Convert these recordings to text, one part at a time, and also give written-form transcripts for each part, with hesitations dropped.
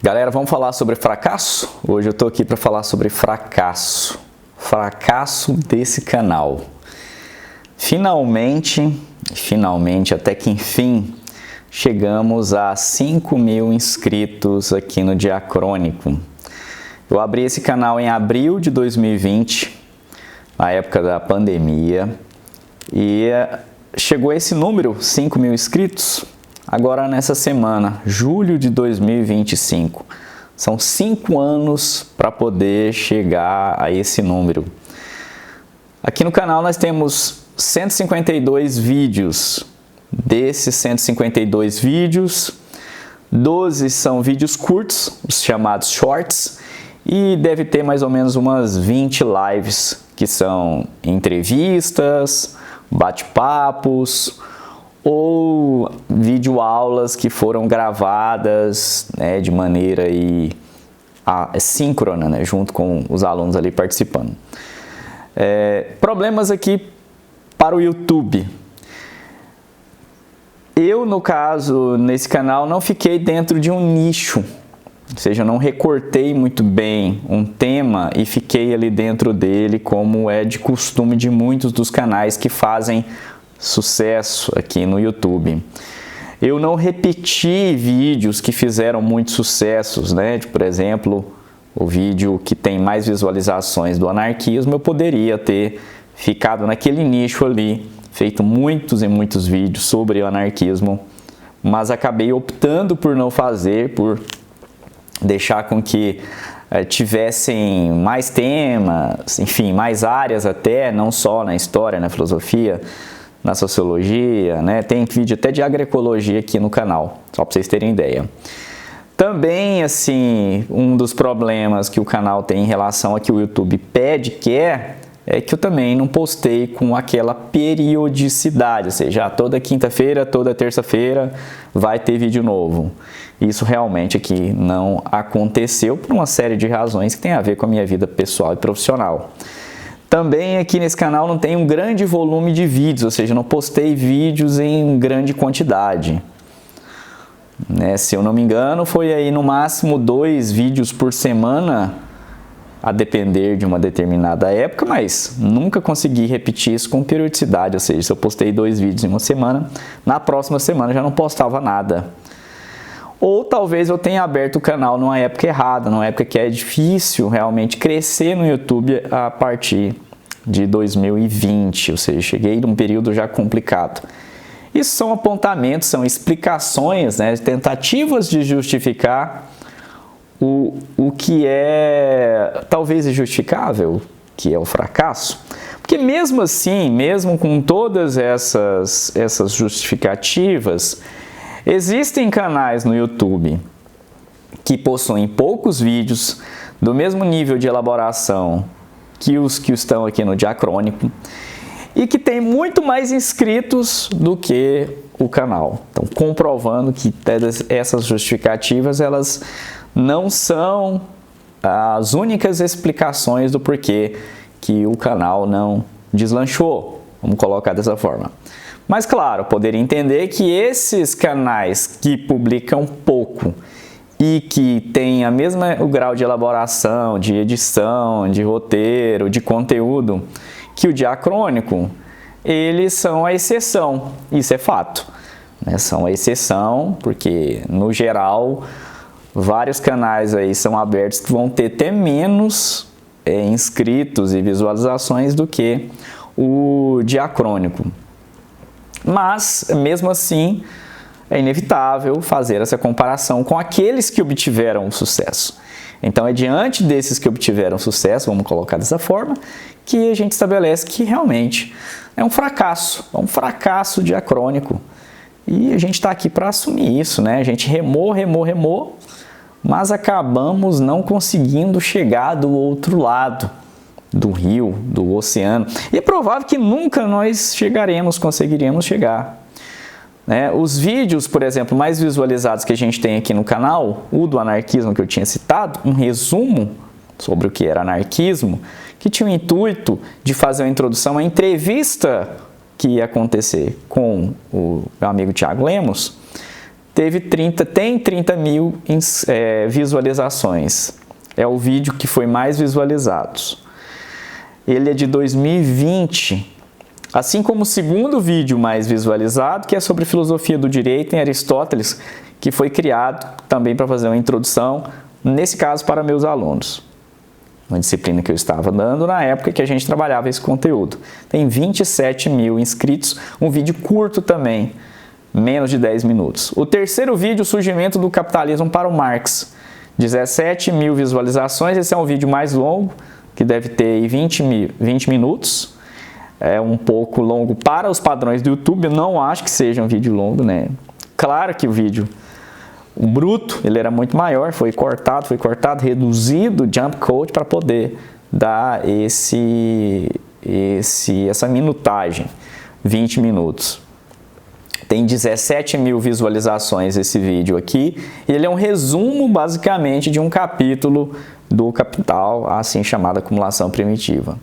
Galera, vamos falar sobre fracasso? Hoje eu tô aqui para falar sobre fracasso. Fracasso desse canal. Finalmente, até que enfim, chegamos a 5.000 inscritos aqui no Diacrônico. Eu abri esse canal em abril de 2020, na época da pandemia, e chegou esse número, 5.000 inscritos, agora nessa semana, julho de 2025. São 5 anos para poder chegar a esse número. Aqui no canal nós temos 152 vídeos. Desses 152 vídeos, 12 são vídeos curtos, os chamados shorts, e deve ter mais ou menos umas 20 lives, que são entrevistas, bate-papos ou videoaulas que foram gravadas, né, de maneira síncrona, né, junto com os alunos ali participando. Problemas aqui para o YouTube. Eu, no caso, nesse canal, não fiquei dentro de um nicho, ou seja, eu não recortei muito bem um tema e fiquei ali dentro dele, como é de costume de muitos dos canais que fazem sucesso aqui no YouTube. Eu não repeti vídeos que fizeram muitos sucessos, né? Por exemplo, o vídeo que tem mais visualizações do anarquismo, eu poderia ter ficado naquele nicho ali, feito muitos e muitos vídeos sobre o anarquismo, mas acabei optando por não fazer, por deixar com que tivessem mais temas, enfim, mais áreas até, não só na história, na filosofia, na sociologia, né? Tem vídeo até de agroecologia aqui no canal, só para vocês terem ideia. Também, assim, um dos problemas que o canal tem em relação a que o YouTube pede, é que eu também não postei com aquela periodicidade, ou seja, toda quinta-feira, toda terça-feira vai ter vídeo novo. Isso realmente aqui não aconteceu por uma série de razões que tem a ver com a minha vida pessoal e profissional. Também aqui nesse canal não tem um grande volume de vídeos, ou seja, não postei vídeos em grande quantidade. Se eu não me engano, foi aí no máximo 2 vídeos por semana, a depender de uma determinada época, mas nunca consegui repetir isso com periodicidade, ou seja, se eu postei 2 vídeos em uma semana, na próxima semana já não postava nada. Ou talvez eu tenha aberto o canal numa época errada, numa época que é difícil realmente crescer no YouTube a partir de 2020, ou seja, cheguei num período já complicado. Isso são apontamentos, são explicações, né, tentativas de justificar o que é talvez injustificável, que é o fracasso. Porque mesmo assim, mesmo com todas essas justificativas, existem canais no YouTube que possuem poucos vídeos, do mesmo nível de elaboração que os que estão aqui no Diacrônico, e que tem muito mais inscritos do que o canal. Então, comprovando que essas justificativas, elas não são as únicas explicações do porquê que o canal não deslanchou, vamos colocar dessa forma. Mas claro, poderia entender que esses canais que publicam pouco e que têm o grau de elaboração, de edição, de roteiro, de conteúdo que o Diacrônico, eles são a exceção, isso é fato, né? São a exceção porque, no geral, vários canais aí são abertos que vão ter até menos inscritos e visualizações do que o Diacrônico. Mas, mesmo assim, é inevitável fazer essa comparação com aqueles que obtiveram sucesso. Então, é diante desses que obtiveram sucesso, vamos colocar dessa forma, que a gente estabelece que realmente é um fracasso diacrônico. E a gente está aqui para assumir isso, né? A gente remou, mas acabamos não conseguindo chegar do outro lado do rio, do oceano. E é provável que nunca nós conseguiríamos chegar. Os vídeos, por exemplo, mais visualizados que a gente tem aqui no canal, o do anarquismo que eu tinha citado, um resumo sobre o que era anarquismo, que tinha o intuito de fazer uma introdução à entrevista que ia acontecer com o meu amigo Thiago Lemos, tem 30 mil visualizações. É o vídeo que foi mais visualizado. Ele é de 2020, assim como o segundo vídeo mais visualizado, que é sobre filosofia do direito em Aristóteles, que foi criado também para fazer uma introdução, nesse caso para meus alunos. Uma disciplina que eu estava dando na época que a gente trabalhava esse conteúdo. Tem 27 mil inscritos, um vídeo curto também, menos de 10 minutos. O terceiro vídeo, o surgimento do capitalismo para o Marx, 17 mil visualizações. Esse é um vídeo mais longo, que deve ter 20 minutos. É um pouco longo para os padrões do YouTube, eu não acho que seja um vídeo longo, né? Claro que o bruto, ele era muito maior, foi cortado, reduzido, jump code para poder dar essa minutagem, 20 minutos. Tem 17 mil visualizações esse vídeo aqui, e ele é um resumo basicamente de um capítulo do Capital, assim chamada acumulação primitiva.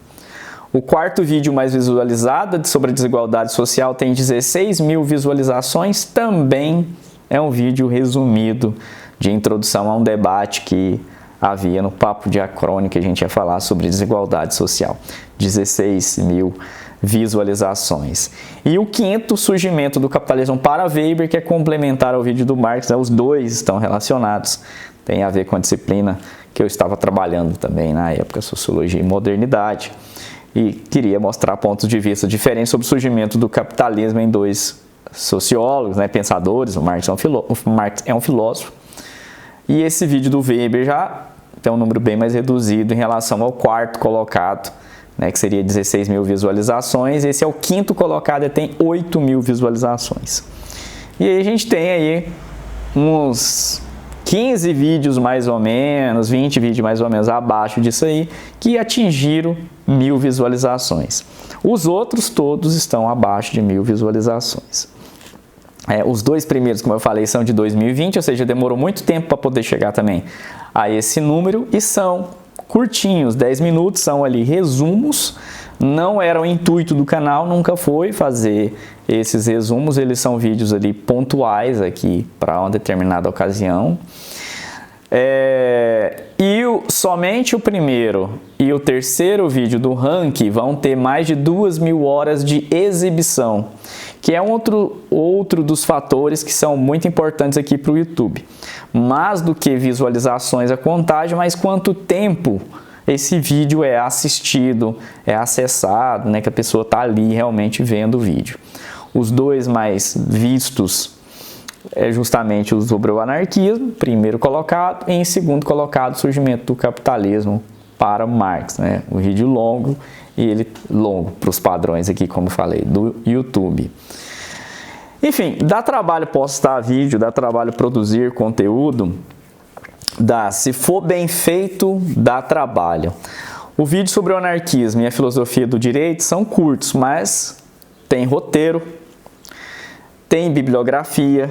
O quarto vídeo mais visualizado sobre a desigualdade social tem 16 mil visualizações, também é um vídeo resumido de introdução a um debate que havia no Papo Diacrônico, que a gente ia falar sobre desigualdade social. 16 mil visualizações. E o quinto, surgimento do capitalismo para Weber, que é complementar ao vídeo do Marx, né? Os dois estão relacionados, tem a ver com a disciplina que eu estava trabalhando também na época, Sociologia e Modernidade, e queria mostrar pontos de vista diferentes sobre o surgimento do capitalismo em dois sociólogos, né, pensadores. O Marx é um filósofo, e esse vídeo do Weber já tem um número bem mais reduzido em relação ao quarto colocado, né, que seria 16 mil visualizações. Esse é o quinto colocado e tem 8 mil visualizações. E aí a gente tem aí uns 15 vídeos mais ou menos, 20 vídeos mais ou menos abaixo disso aí, que atingiram 1000 visualizações. Os outros todos estão abaixo de 1000 visualizações. Os dois primeiros, como eu falei, são de 2020, ou seja, demorou muito tempo para poder chegar também a esse número, e são curtinhos, 10 minutos, são ali resumos. Não era o intuito do canal, nunca foi fazer esses resumos, eles são vídeos ali pontuais aqui para uma determinada ocasião. Somente o primeiro e o terceiro vídeo do ranking vão ter mais de 2.000 horas de exibição, que é outro dos fatores que são muito importantes aqui para o YouTube. Mais do que visualizações, a contagem, mas quanto tempo esse vídeo é assistido, é acessado, né, que a pessoa está ali realmente vendo o vídeo. Os dois mais vistos é justamente o sobre o anarquismo, primeiro colocado, e em segundo colocado o surgimento do capitalismo para Marx, né? O vídeo longo, e ele longo para os padrões aqui, como falei, do YouTube. Enfim, dá trabalho postar vídeo, dá trabalho produzir conteúdo, dá. Se for bem feito, dá trabalho. O vídeo sobre o anarquismo e a filosofia do direito são curtos, mas tem roteiro, tem bibliografia,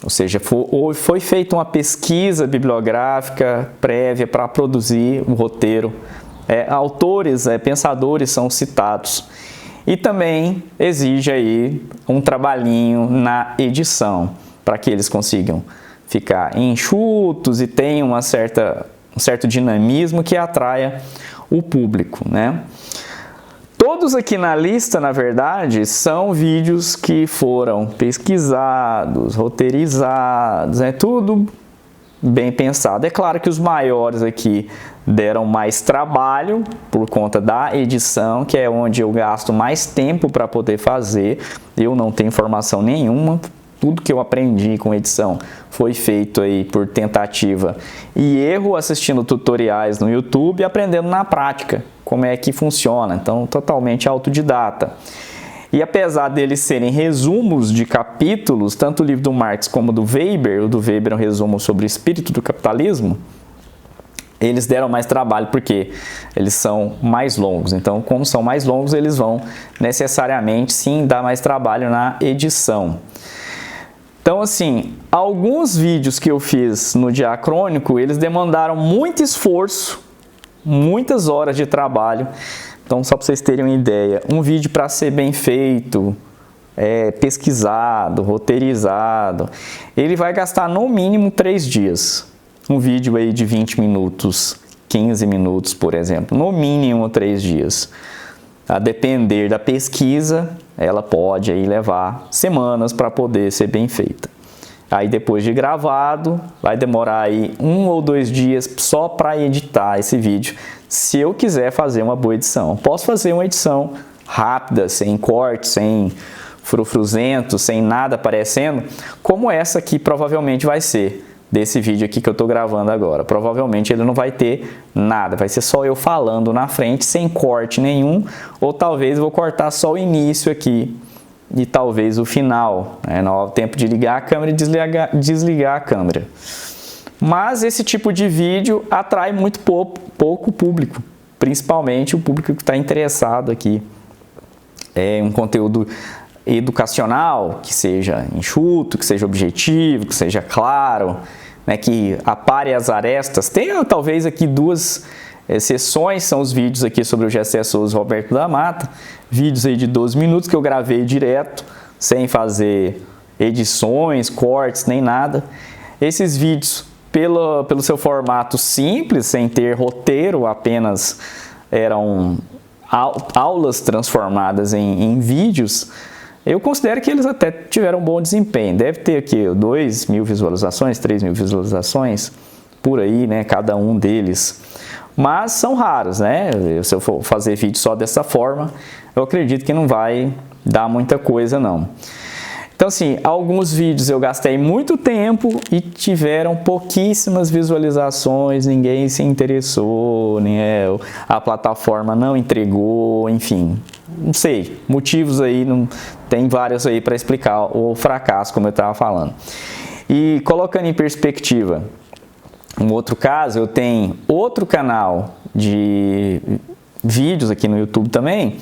ou seja, foi feita uma pesquisa bibliográfica prévia para produzir o roteiro. Autores, pensadores são citados. E também exige aí um trabalhinho na edição, para que eles consigam ficar enxutos e tenham um certo dinamismo que atraia o público, né? Todos aqui na lista, na verdade, são vídeos que foram pesquisados, roteirizados, tudo bem pensado. É claro que os maiores aqui deram mais trabalho por conta da edição, que é onde eu gasto mais tempo para poder fazer. Eu não tenho formação nenhuma. Tudo que eu aprendi com edição foi feito aí por tentativa e erro, assistindo tutoriais no YouTube e aprendendo na prática como é que funciona. Então, totalmente autodidata. E apesar deles serem resumos de capítulos, tanto o livro do Marx como do Weber, o do Weber é um resumo sobre o espírito do capitalismo, eles deram mais trabalho porque eles são mais longos. Então, como são mais longos, eles vão necessariamente sim dar mais trabalho na edição. Então, assim, alguns vídeos que eu fiz no Diacrônico, eles demandaram muito esforço, muitas horas de trabalho. Então, só para vocês terem uma ideia, um vídeo para ser bem feito, pesquisado, roteirizado, ele vai gastar no mínimo 3 dias. Um vídeo aí de 20 minutos, 15 minutos, por exemplo, no mínimo 3 dias. A depender da pesquisa, ela pode aí levar semanas para poder ser bem feita. Aí depois de gravado, vai demorar aí 1 ou 2 dias só para editar esse vídeo, se eu quiser fazer uma boa edição. Posso fazer uma edição rápida, sem corte, sem frufruzento, sem nada aparecendo, como essa aqui provavelmente vai ser, desse vídeo aqui que eu estou gravando agora. Provavelmente ele não vai ter nada, vai ser só eu falando na frente, sem corte nenhum, ou talvez eu vou cortar só o início aqui, e talvez o final, no tempo de ligar a câmera e desligar a câmera. Mas esse tipo de vídeo atrai muito pouco público, principalmente o público que está interessado aqui. É um conteúdo educacional, que seja enxuto, que seja objetivo, que seja claro, né, que apare as arestas. Tem talvez aqui 2 sessões, são os vídeos aqui sobre o Gessé Souza e Roberto da Mata, vídeos aí de 12 minutos que eu gravei direto, sem fazer edições, cortes, nem nada. Esses vídeos, pelo seu formato simples, sem ter roteiro, apenas eram aulas transformadas em vídeos, eu considero que eles até tiveram um bom desempenho. Deve ter aqui 2.000 visualizações, 3.000 visualizações, por aí, né, cada um deles. Mas são raros, né? Se eu for fazer vídeo só dessa forma, eu acredito que não vai dar muita coisa, não. Então, assim, alguns vídeos eu gastei muito tempo e tiveram pouquíssimas visualizações, ninguém se interessou, a plataforma não entregou, enfim, não sei, motivos aí, tem vários aí para explicar o fracasso, como eu estava falando. E colocando em perspectiva, um outro caso, eu tenho outro canal de vídeos aqui no YouTube também,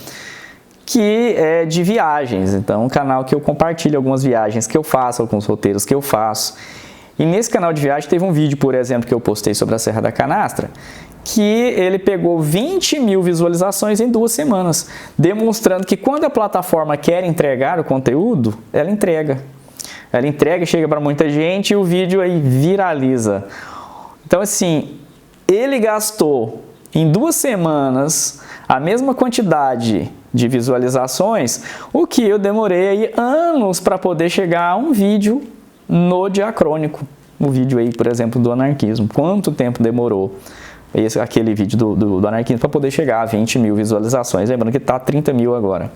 que é de viagens. Então, um canal que eu compartilho algumas viagens que eu faço, alguns roteiros que eu faço. E nesse canal de viagem teve um vídeo, por exemplo, que eu postei sobre a Serra da Canastra, que ele pegou 20.000 visualizações em 2 semanas, demonstrando que quando a plataforma quer entregar o conteúdo, ela entrega. Ela entrega, chega para muita gente e o vídeo aí viraliza. Então, assim, ele gastou em 2 semanas a mesma quantidade de visualizações, o que eu demorei aí anos para poder chegar a um vídeo no Diacrônico. O vídeo aí, por exemplo, do anarquismo. Quanto tempo demorou aquele vídeo do anarquismo para poder chegar a 20.000 visualizações? Lembrando que está 30.000 agora.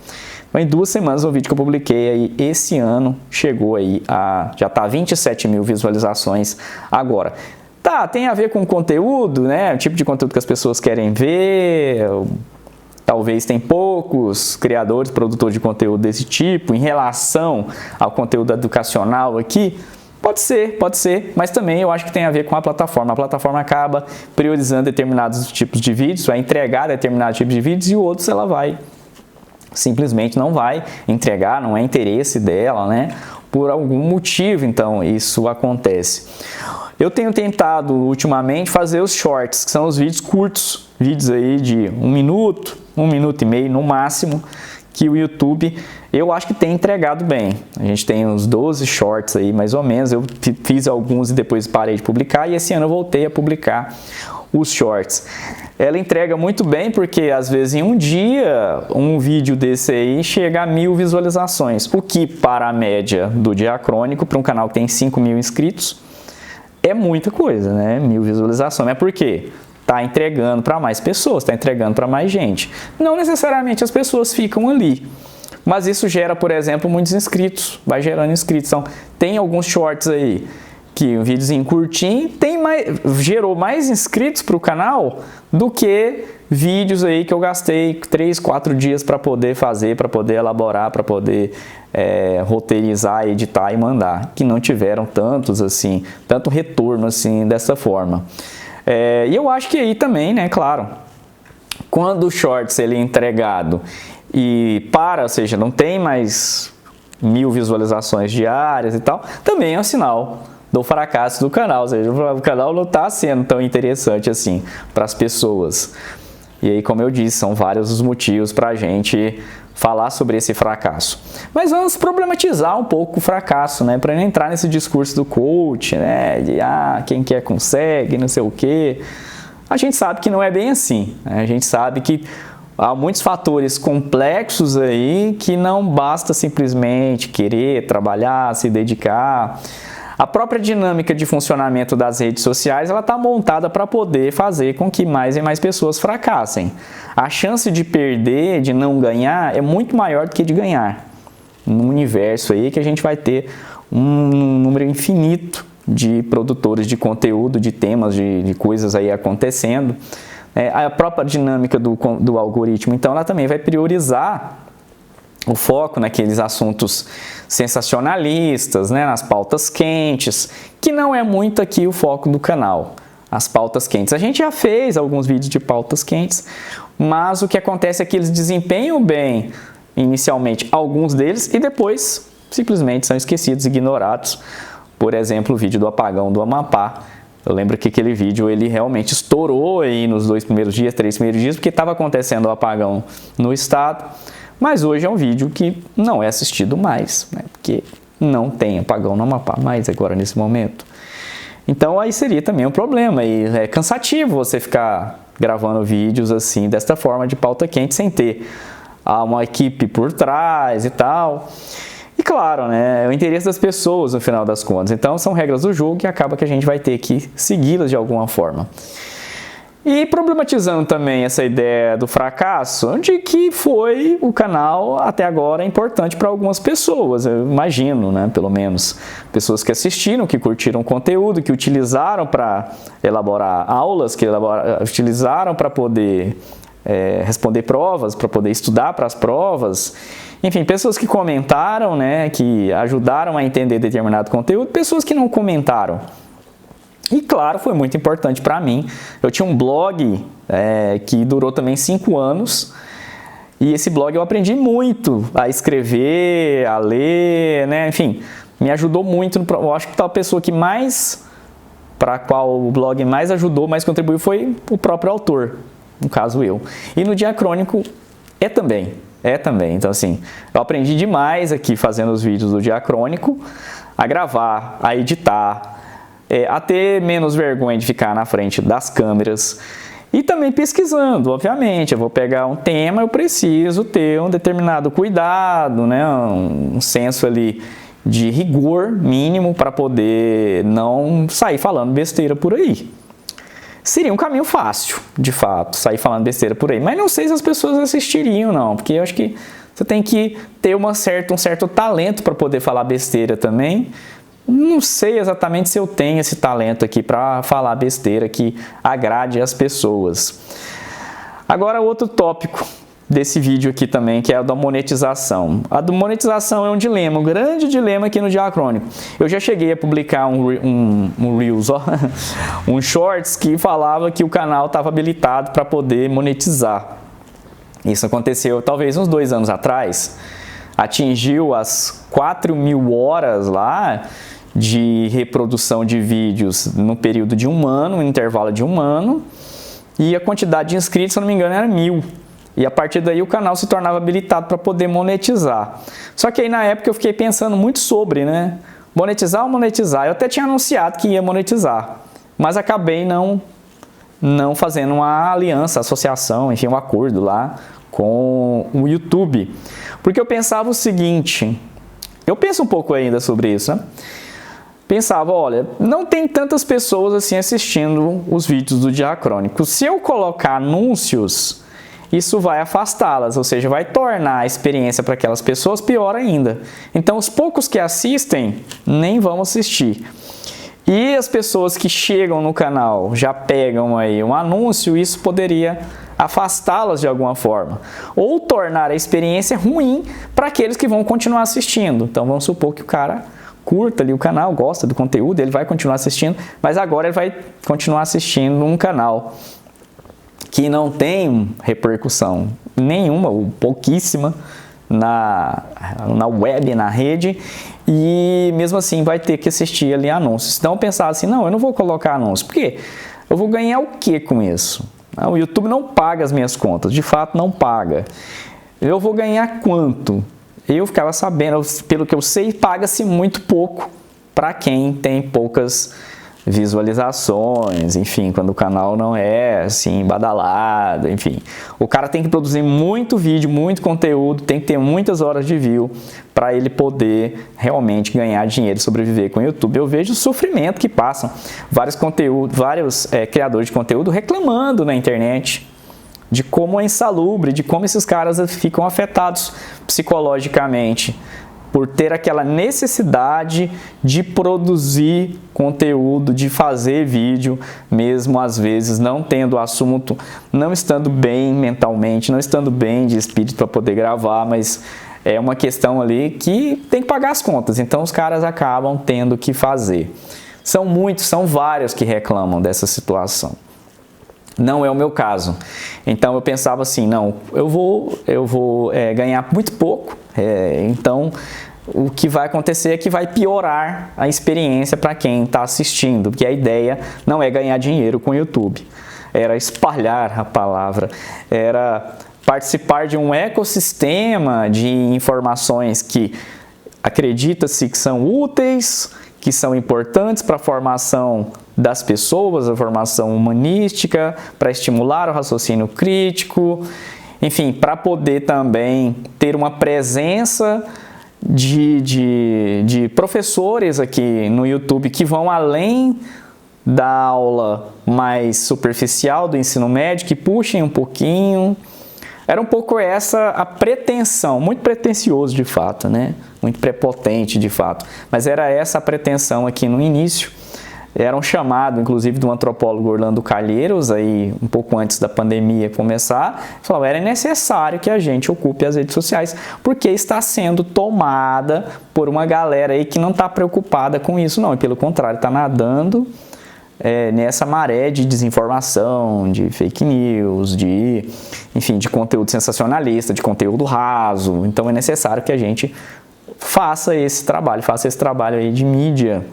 Então, em 2 semanas, o vídeo que eu publiquei aí esse ano chegou aí já está 27.000 visualizações agora. Tá, tem a ver com o conteúdo, né? O tipo de conteúdo que as pessoas querem ver. Talvez tem poucos criadores, produtores de conteúdo desse tipo em relação ao conteúdo educacional aqui. Pode ser, mas também eu acho que tem a ver com a plataforma. A plataforma acaba priorizando determinados tipos de vídeos, vai entregar determinados tipos de vídeos e outros ela vai simplesmente não vai entregar, não é interesse dela, né? Por algum motivo, então, isso acontece. Eu tenho tentado ultimamente fazer os shorts, que são os vídeos curtos, vídeos aí de 1 minuto, 1 minuto e meio no máximo, que o YouTube, eu acho que tem entregado bem. A gente tem uns 12 shorts aí, mais ou menos, eu fiz alguns e depois parei de publicar, e esse ano eu voltei a publicar os shorts. Ela entrega muito bem, porque às vezes em um dia, um vídeo desse aí chega a 1.000 visualizações, o que para a média do Diacrônico, para um canal que tem 5.000 inscritos, é muita coisa, né? 1.000 visualizações. Mas por quê? Está entregando para mais pessoas, está entregando para mais gente. Não necessariamente as pessoas ficam ali, mas isso gera, por exemplo, muitos inscritos, vai gerando inscritos. Então, tem alguns shorts aí, que um videozinho curtinho gerou mais inscritos para o canal do que vídeos aí que eu gastei 3, 4 dias para poder fazer, para poder elaborar, para poder roteirizar, editar e mandar, que não tiveram tanto retorno assim dessa forma. E eu acho que aí também, né, claro, quando o Shorts ele é entregado ou seja, não tem mais 1.000 visualizações diárias e tal, também é um sinal do fracasso do canal, ou seja, o canal não está sendo tão interessante assim para as pessoas. E aí, como eu disse, são vários os motivos para a gente falar sobre esse fracasso. Mas vamos problematizar um pouco o fracasso, né? Para não entrar nesse discurso do coach, né? De quem quer consegue, não sei o quê. A gente sabe que não é bem assim, né? A gente sabe que há muitos fatores complexos aí que não basta simplesmente querer trabalhar, se dedicar. A própria dinâmica de funcionamento das redes sociais, ela está montada para poder fazer com que mais e mais pessoas fracassem. A chance de perder, de não ganhar, é muito maior do que de ganhar. No universo aí que a gente vai ter um número infinito de produtores de conteúdo, de temas, de coisas aí acontecendo. A própria dinâmica do algoritmo, então, ela também vai priorizar o foco naqueles assuntos sensacionalistas, né, nas pautas quentes, que não é muito aqui o foco do canal, as pautas quentes. A gente já fez alguns vídeos de pautas quentes, mas o que acontece é que eles desempenham bem, inicialmente, alguns deles, e depois simplesmente são esquecidos, ignorados. Por exemplo, o vídeo do apagão do Amapá. Eu lembro que aquele vídeo ele realmente estourou aí nos 2 primeiros dias, 3 primeiros dias, porque estava acontecendo o apagão no estado. Mas hoje é um vídeo que não é assistido mais, né? Porque não tem apagão no Amapá mais agora nesse momento. Então aí seria também um problema e é cansativo você ficar gravando vídeos assim, desta forma de pauta quente, sem ter uma equipe por trás e tal. E claro, né, é o interesse das pessoas no final das contas. Então são regras do jogo que acaba que a gente vai ter que segui-las de alguma forma. E problematizando também essa ideia do fracasso, de que foi o canal até agora importante para algumas pessoas, eu imagino, né, pelo menos. Pessoas que assistiram, que curtiram o conteúdo, que utilizaram para elaborar aulas, que utilizaram para poder responder provas, para poder estudar para as provas. Enfim, pessoas que comentaram, né, que ajudaram a entender determinado conteúdo, pessoas que não comentaram. E claro, foi muito importante para mim. Eu tinha um blog que durou também 5 anos. E esse blog eu aprendi muito a escrever, a ler, né? Enfim, me ajudou muito. Eu acho que a pessoa que mais, para a qual o blog mais ajudou, mais contribuiu, foi o próprio autor, no caso eu. E no Diacrônico é também. Então assim, eu aprendi demais aqui fazendo os vídeos do Diacrônico, a gravar, a editar, a ter menos vergonha de ficar na frente das câmeras e também pesquisando, obviamente. Eu vou pegar um tema, eu preciso ter um determinado cuidado, né? Um senso ali de rigor mínimo para poder não sair falando besteira por aí. Seria um caminho fácil, de fato, sair falando besteira por aí, mas não sei se as pessoas assistiriam não, porque eu acho que você tem que ter um certo talento para poder falar besteira também. Não sei exatamente se eu tenho esse talento aqui para falar besteira que agrade as pessoas. Agora, outro tópico desse vídeo aqui também, que é a da monetização. A da monetização é um dilema, um grande dilema aqui no Diacrônico. Eu já cheguei a publicar um Reels, um Shorts, que falava que o canal estava habilitado para poder monetizar. Isso aconteceu talvez uns 2 anos atrás. Atingiu as 4.000 horas lá de reprodução de vídeos no período de 1 ano, no intervalo de 1 ano, e a quantidade de inscritos, se não me engano, era 1.000. E a partir daí o canal se tornava habilitado para poder monetizar. Só que aí na época eu fiquei pensando muito sobre, né? Monetizar ou monetizar? Eu até tinha anunciado que ia monetizar, mas acabei não fazendo uma aliança, associação, enfim, um acordo lá com o YouTube. Porque eu pensava o seguinte, eu penso um pouco ainda sobre isso, né? Pensava, olha, não tem tantas pessoas assim assistindo os vídeos do Diacrônico. Se eu colocar anúncios, isso vai afastá-las, ou seja, vai tornar a experiência para aquelas pessoas pior ainda. Então, os poucos que assistem, nem vão assistir. E as pessoas que chegam no canal já pegam aí um anúncio, isso poderia afastá-las de alguma forma. Ou tornar a experiência ruim para aqueles que vão continuar assistindo. Então, vamos supor que o cara curta ali o canal, gosta do conteúdo, ele vai continuar assistindo, mas agora ele vai continuar assistindo um canal que não tem repercussão nenhuma, ou pouquíssima, na web, na rede, e mesmo assim vai ter que assistir ali anúncios. Então eu pensava assim, não, eu não vou colocar anúncio, por quê? Eu vou ganhar o que com isso? Não, o YouTube não paga as minhas contas, de fato não paga. Eu vou ganhar quanto? Eu ficava sabendo, pelo que eu sei, paga-se muito pouco para quem tem poucas visualizações, enfim, quando o canal não é assim badalado, enfim. O cara tem que produzir muito vídeo, muito conteúdo, tem que ter muitas horas de view para ele poder realmente ganhar dinheiro e sobreviver com o YouTube. Eu vejo o sofrimento que passam vários criadores de conteúdo reclamando na internet de como é insalubre, de como esses caras ficam afetados psicologicamente por ter aquela necessidade de produzir conteúdo, de fazer vídeo, mesmo às vezes não tendo assunto, não estando bem mentalmente, não estando bem de espírito para poder gravar, mas é uma questão ali que tem que pagar as contas, então os caras acabam tendo que fazer. São muitos, são vários que reclamam dessa situação. Não é o meu caso. Então eu pensava assim, não, eu vou ganhar muito pouco, então o que vai acontecer é que vai piorar a experiência para quem está assistindo, porque a ideia não é ganhar dinheiro com o YouTube, era espalhar a palavra, era participar de um ecossistema de informações que acredita-se que são úteis, que são importantes para a formação das pessoas, a formação humanística, para estimular o raciocínio crítico, enfim, para poder também ter uma presença de professores aqui no YouTube que vão além da aula mais superficial do ensino médio, que puxem um pouquinho. Era um pouco essa a pretensão, muito pretensioso de fato, né? Muito prepotente de fato, mas era essa a pretensão aqui no início. Era um chamado, inclusive, do antropólogo Orlando Calheiros, aí um pouco antes da pandemia começar, falou, era necessário que a gente ocupe as redes sociais, porque está sendo tomada por uma galera aí que não está preocupada com isso, não, e pelo contrário, está nadando nessa maré de desinformação, de fake news, enfim, de conteúdo sensacionalista, de conteúdo raso. Então é necessário que a gente faça esse trabalho aí de mídia,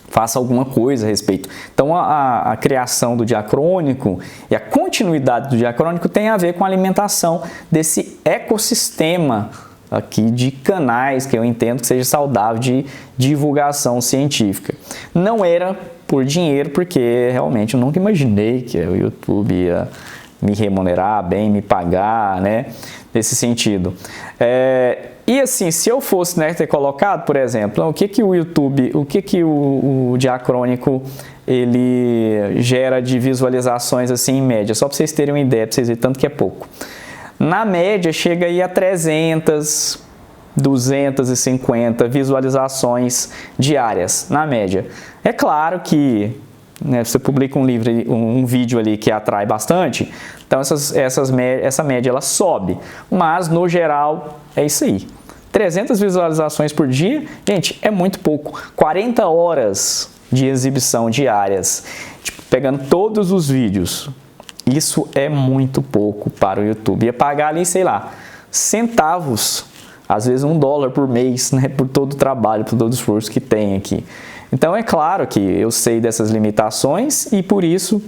faça alguma coisa a respeito. Então a criação do Diacrônico e a continuidade do Diacrônico tem a ver com a alimentação desse ecossistema aqui de canais que eu entendo que seja saudável de divulgação científica. Não era por dinheiro, porque realmente eu nunca imaginei que o YouTube ia me remunerar bem, me pagar, né? Nesse sentido. E assim, se eu fosse, né, ter colocado, por exemplo, o que o YouTube, o Diacrônico ele gera de visualizações assim em média, só para vocês terem uma ideia, para vocês verem tanto que é pouco. Na média chega aí a 300, 250 visualizações diárias, na média. É claro que, né, você publica um vídeo ali que atrai bastante, então essa média ela sobe, mas no geral é isso aí. 300 visualizações por dia, gente, é muito pouco. 40 horas de exibição diárias, tipo, pegando todos os vídeos, isso é muito pouco para o YouTube. Ia pagar ali, sei lá, centavos, às vezes $1 por mês, né, por todo o trabalho, por todo o esforço que tem aqui. Então é claro que eu sei dessas limitações e por isso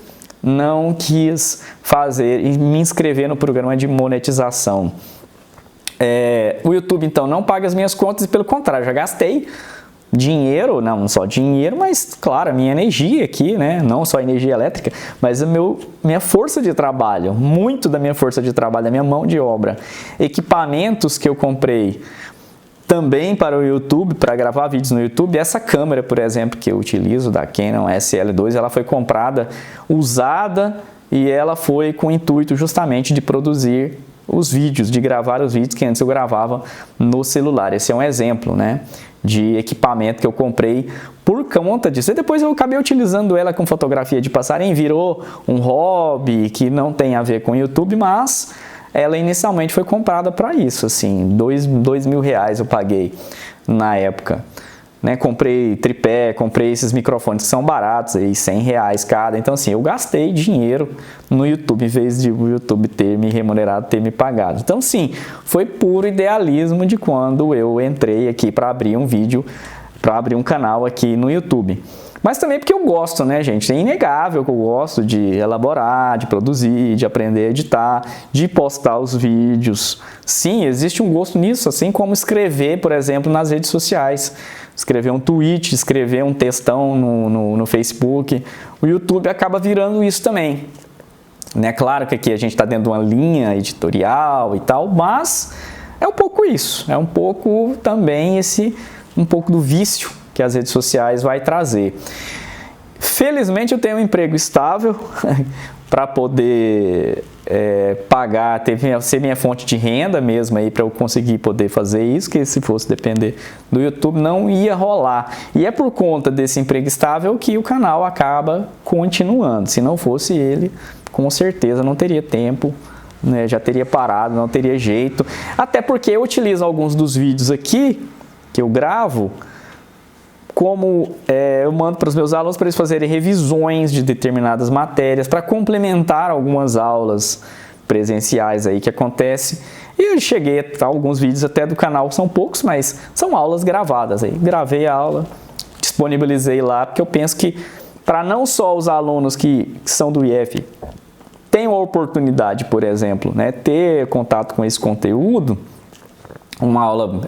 não quis fazer e me inscrever no programa de monetização. O YouTube então não paga as minhas contas e pelo contrário, já gastei dinheiro, não só dinheiro, mas claro, a minha energia aqui, né? Não só energia elétrica, mas minha força de trabalho, muito da minha força de trabalho, da minha mão de obra, equipamentos que eu comprei também para o YouTube, para gravar vídeos no YouTube. Essa câmera, por exemplo, que eu utilizo, da Canon SL2, ela foi comprada usada e ela foi com o intuito justamente de produzir os vídeos, de gravar os vídeos que antes eu gravava no celular. Esse é um exemplo, né, de equipamento que eu comprei por conta disso. E depois eu acabei utilizando ela com fotografia de passarinho, virou um hobby que não tem a ver com o YouTube, mas ela inicialmente foi comprada para isso, assim, R$2.000 eu paguei na época. Né, comprei tripé, comprei esses microfones que são baratos, aí, R$100 cada. Então, assim, eu gastei dinheiro no YouTube, em vez de o YouTube ter me remunerado, ter me pagado. Então, sim, foi puro idealismo de quando eu entrei aqui para abrir um vídeo, para abrir um canal aqui no YouTube. Mas também porque eu gosto, né, gente? É inegável que eu gosto de elaborar, de produzir, de aprender a editar, de postar os vídeos. Sim, existe um gosto nisso, assim como escrever, por exemplo, nas redes sociais. Escrever um tweet, escrever um textão no Facebook. O YouTube acaba virando isso também. Né? Claro que aqui a gente está dentro de uma linha editorial e tal, mas é um pouco isso. É um pouco também um pouco do vício que as redes sociais vai trazer. Felizmente eu tenho um emprego estável para poder pagar, ser minha fonte de renda mesmo aí para eu conseguir poder fazer isso, que se fosse depender do YouTube não ia rolar. E é por conta desse emprego estável que o canal acaba continuando. Se não fosse ele, com certeza não teria tempo, né? Já teria parado, não teria jeito. Até porque eu utilizo alguns dos vídeos aqui que eu gravo como eu mando para os meus alunos para eles fazerem revisões de determinadas matérias, para complementar algumas aulas presenciais aí que acontece. E eu cheguei a alguns vídeos até do canal, são poucos, mas são aulas gravadas aí. Gravei a aula, disponibilizei lá, porque eu penso que para não só os alunos que são do IF tenham a oportunidade, por exemplo, né, ter contato com esse conteúdo, uma aula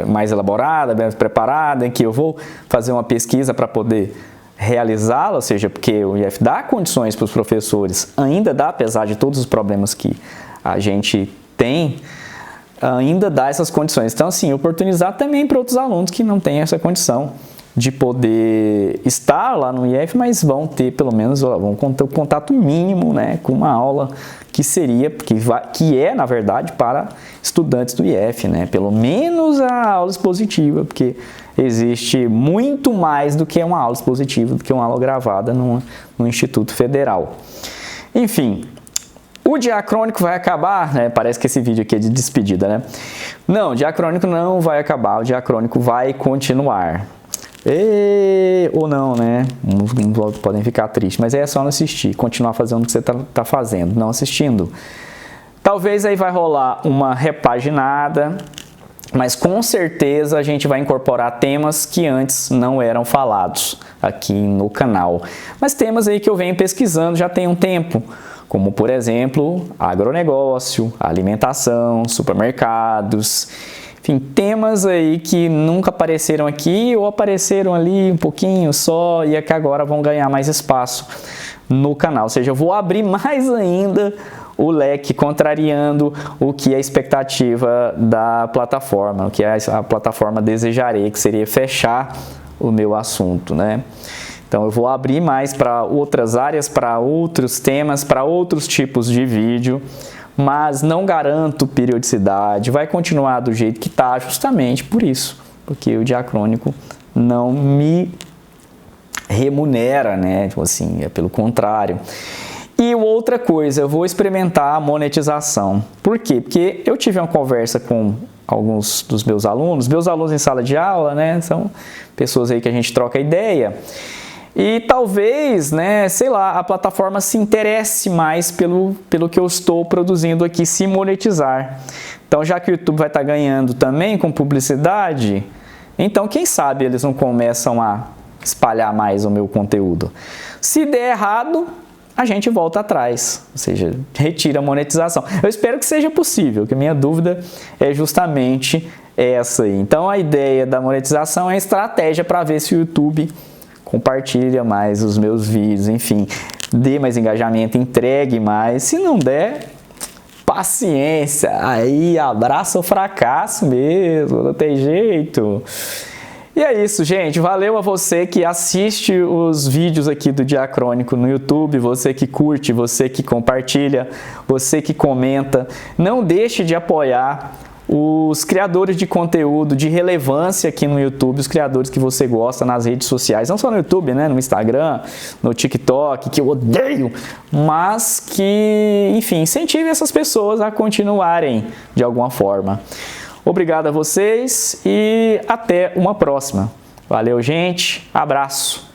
mais elaborada, bem preparada, em que eu vou fazer uma pesquisa para poder realizá-la, ou seja, porque o IF dá condições para os professores, ainda dá, apesar de todos os problemas que a gente tem, ainda dá essas condições. Então, assim, oportunizar também para outros alunos que não têm essa condição de poder estar lá no IF, mas vão ter pelo menos vão ter o contato mínimo, né, com uma aula que é na verdade para estudantes do IF, né, pelo menos a aula expositiva, porque existe muito mais do que uma aula expositiva, do que uma aula gravada no Instituto Federal. Enfim, o diacrônico vai acabar, né? Parece que esse vídeo aqui é de despedida, né? Não, o diacrônico não vai acabar, o diacrônico vai continuar. Ou não, né? Uns podem ficar tristes, mas é só não assistir, continuar fazendo o que você tá fazendo, não assistindo. Talvez aí vai rolar uma repaginada, mas com certeza a gente vai incorporar temas que antes não eram falados aqui no canal. Mas temas aí que eu venho pesquisando já tem um tempo, como por exemplo, agronegócio, alimentação, supermercados. Enfim, temas aí que nunca apareceram aqui ou apareceram ali um pouquinho só e é que agora vão ganhar mais espaço no canal. Ou seja, eu vou abrir mais ainda o leque, contrariando o que é a expectativa da plataforma, o que a plataforma desejaria, que seria fechar o meu assunto, né? Então eu vou abrir mais para outras áreas, para outros temas, para outros tipos de vídeo, mas não garanto periodicidade, vai continuar do jeito que está, justamente por isso, porque o diacrônico não me remunera, né? Tipo assim, é pelo contrário. E outra coisa, eu vou experimentar a monetização. Por quê? Porque eu tive uma conversa com alguns dos meus alunos em sala de aula, né? São pessoas aí que a gente troca ideia. E talvez, né, sei lá, a plataforma se interesse mais pelo que eu estou produzindo aqui, se monetizar. Então, já que o YouTube vai estar ganhando também com publicidade, então quem sabe eles não começam a espalhar mais o meu conteúdo. Se der errado, a gente volta atrás, ou seja, retira a monetização. Eu espero que seja possível, que a minha dúvida é justamente essa aí. Então, a ideia da monetização é a estratégia para ver se o YouTube compartilha mais os meus vídeos, enfim, dê mais engajamento, entregue mais. Se não der, paciência, aí abraça o fracasso mesmo, não tem jeito. E é isso, gente. Valeu a você que assiste os vídeos aqui do Diacrônico no YouTube, você que curte, você que compartilha, você que comenta. Não deixe de apoiar os criadores de conteúdo de relevância aqui no YouTube, os criadores que você gosta nas redes sociais, não só no YouTube, né, no Instagram, no TikTok, que eu odeio, mas que, enfim, incentive essas pessoas a continuarem de alguma forma. Obrigado a vocês e até uma próxima. Valeu, gente. Abraço.